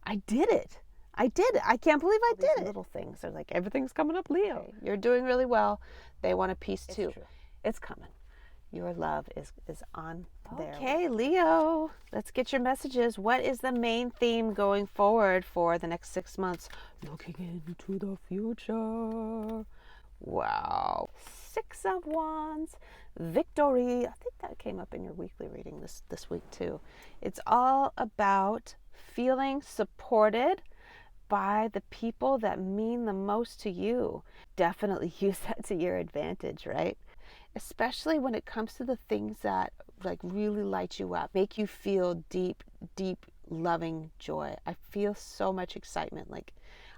I did it. I did it. I can't believe I did it. Little things are like, everything's coming up, Leo. Okay. You're doing really well. They want a piece too. True. It's coming. Your love is on there. Okay, Leo, let's get your messages. What is the main theme going forward for the next 6 months? Looking into the future. Wow. 6 of Wands. Victory. I think that came up in your weekly reading this week too. It's all about feeling supported by the people that mean the most to you. Definitely use that to your advantage, right? Especially when it comes to the things that like really light you up, make you feel deep, loving joy. I feel so much excitement. Like,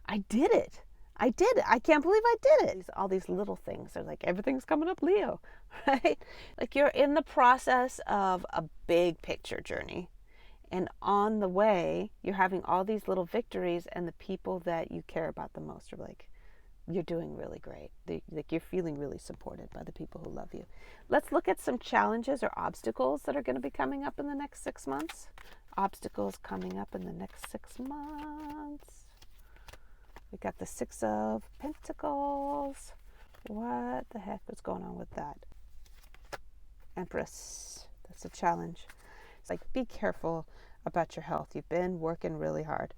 I did it. I did it. I can't believe I did it. All these little things are like, everything's coming up, Leo, right? Like, you're in the process of a big picture journey. And on the way, you're having all these little victories, and the people that you care about the most are like, you're doing really great. Like, you're feeling really supported by the people who love you. Let's look at some challenges or obstacles that are going to be coming up in the next 6 months. Obstacles coming up in the next 6 months. We got the 6 of Pentacles. What the heck was going on with that? Empress. That's a challenge. It's like, be careful about your health. You've been working really hard.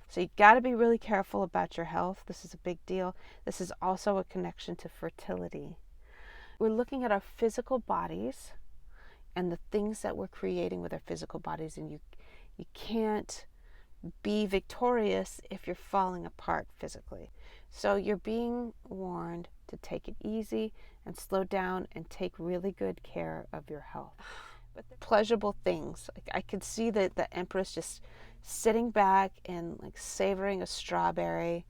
So you got to be really careful about your health. This is a big deal. This is also a connection to fertility. We're looking at our physical bodies and the things that we're creating with our physical bodies, and you can't be victorious if you're falling apart physically. So you're being warned to take it easy and slow down and take really good care of your health. But the pleasurable things, like, I could see the Empress just sitting back and like savoring a strawberry,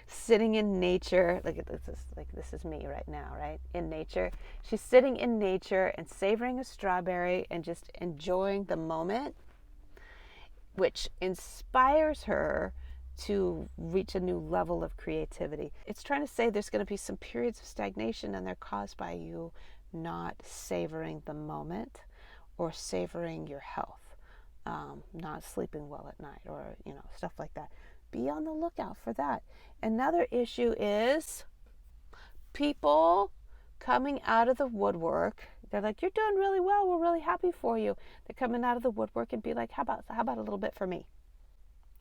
sitting in nature. This is me right now, right? In nature. She's sitting in nature and savoring a strawberry and just enjoying the moment, which inspires her to reach a new level of creativity. It's trying to say there's going to be some periods of stagnation, and they're caused by you not savoring the moment or savoring your health. Not sleeping well at night, or stuff like that. Be on the lookout for that. Another issue is people coming out of the woodwork. They're like, you're doing really well, we're really happy for you. They're coming out of the woodwork and be like, how about a little bit for me?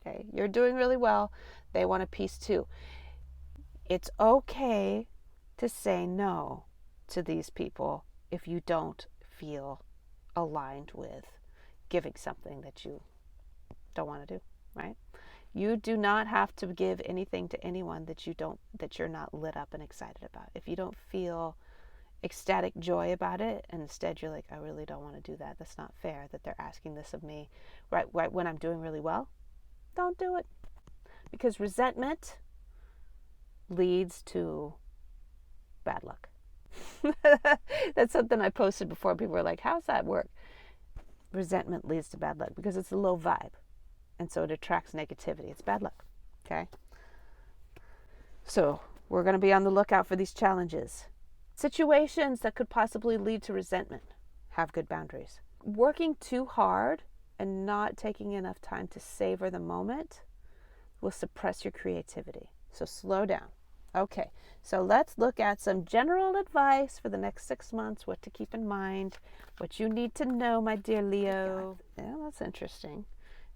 Okay, you're doing really well. They want a piece too. It's okay to say no to these people if you don't feel aligned with giving something that you don't want to do, right? You do not have to give anything to anyone that you're not lit up and excited about. If you don't feel ecstatic joy about it, and instead you're like, I really don't want to do that. That's not fair that they're asking this of me right when I'm doing really well. Don't do it. Because resentment leads to bad luck. That's something I posted before. People were like, how's that work? Resentment leads to bad luck because it's a low vibe, and so it attracts negativity. It's bad luck. Okay, so we're going to be on the lookout for these challenges. Situations that could possibly lead to resentment. Have good boundaries. Working too hard and not taking enough time to savor the moment will suppress your creativity. So slow down. Okay, so let's look at some general advice for the next 6 months, what to keep in mind, what you need to know, my dear Leo. Yeah, that's interesting.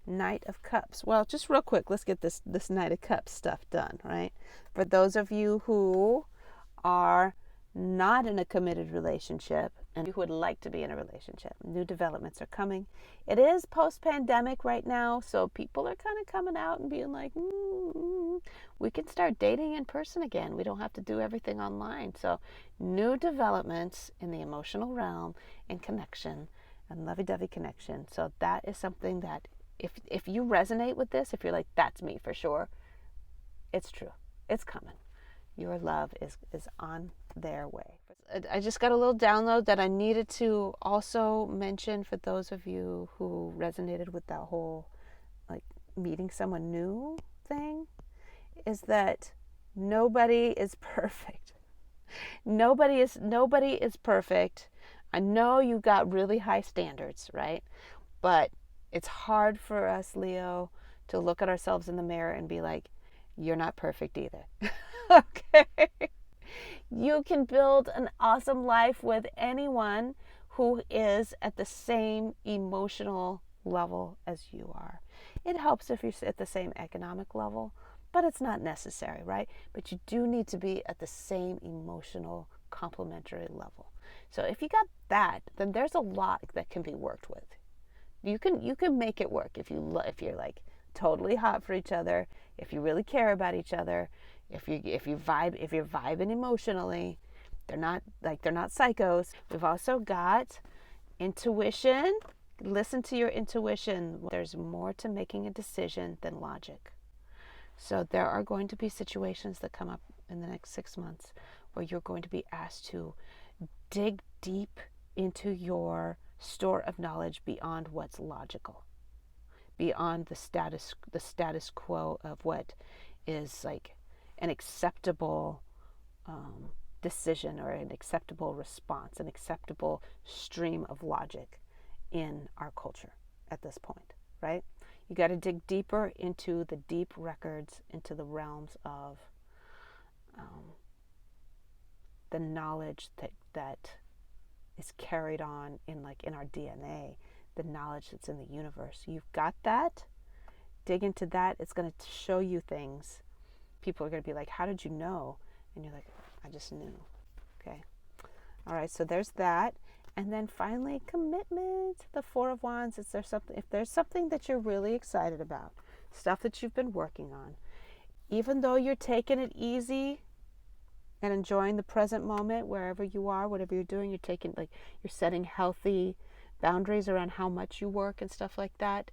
Knight of Cups. Well, just real quick, let's get this Knight of Cups stuff done, right? For those of you who are not in a committed relationship and who would like to be in a relationship, new developments are coming. It is post-pandemic right now, so people are kind of coming out and being like, we can start dating in person again. We don't have to do everything online. So new developments in the emotional realm and connection and lovey-dovey connection. So that is something that if you resonate with this, if you're like, that's me for sure, it's true. It's coming. Your love is on their way. I just got a little download that I needed to also mention for those of you who resonated with that whole like meeting someone new thing, is that nobody is perfect. Nobody is perfect. I know you got really high standards, right? But it's hard for us, Leo, to look at ourselves in the mirror and be like, you're not perfect either. Okay? You can build an awesome life with anyone who is at the same emotional level as you are. It helps if you're at the same economic level, but it's not necessary, right? But you do need to be at the same emotional complementary level. So if you got that, then there's a lot that can be worked with. You can make it work if you're like totally hot for each other, if you really care about each other, if you're vibing emotionally. They're not psychos. We've also got intuition. Listen to your intuition. There's more to making a decision than logic. So there are going to be situations that come up in the next 6 months where you're going to be asked to dig deep into your store of knowledge beyond what's logical, beyond the status quo of what is like an acceptable decision or an acceptable response, an acceptable stream of logic in our culture at this point, right? You got to dig deeper into the deep records, into the realms of the knowledge that is carried on in our DNA, the knowledge that's in the universe. You've got that. Dig into that. It's going to show you things. People are going to be like, how did you know? And you're like, I just knew. Okay. All right. So there's that. And then finally, commitment. The Four of Wands. If there's something that you're really excited about, stuff that you've been working on, even though you're taking it easy and enjoying the present moment wherever you are, whatever you're doing, you're setting healthy boundaries around how much you work and stuff like that.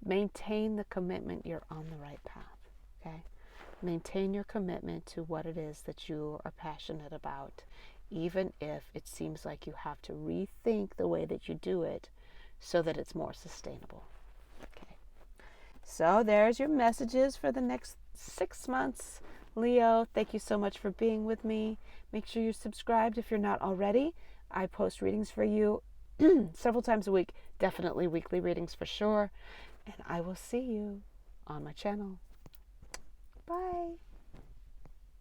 Maintain the commitment. You're on the right path. Okay. Maintain your commitment to what it is that you are passionate about, even if it seems like you have to rethink the way that you do it so that it's more sustainable. Okay. So there's your messages for the next 6 months. Leo, thank you so much for being with me. Make sure you're subscribed if you're not already. I post readings for you several times a week, definitely weekly readings for sure. And I will see you on my channel. Bye.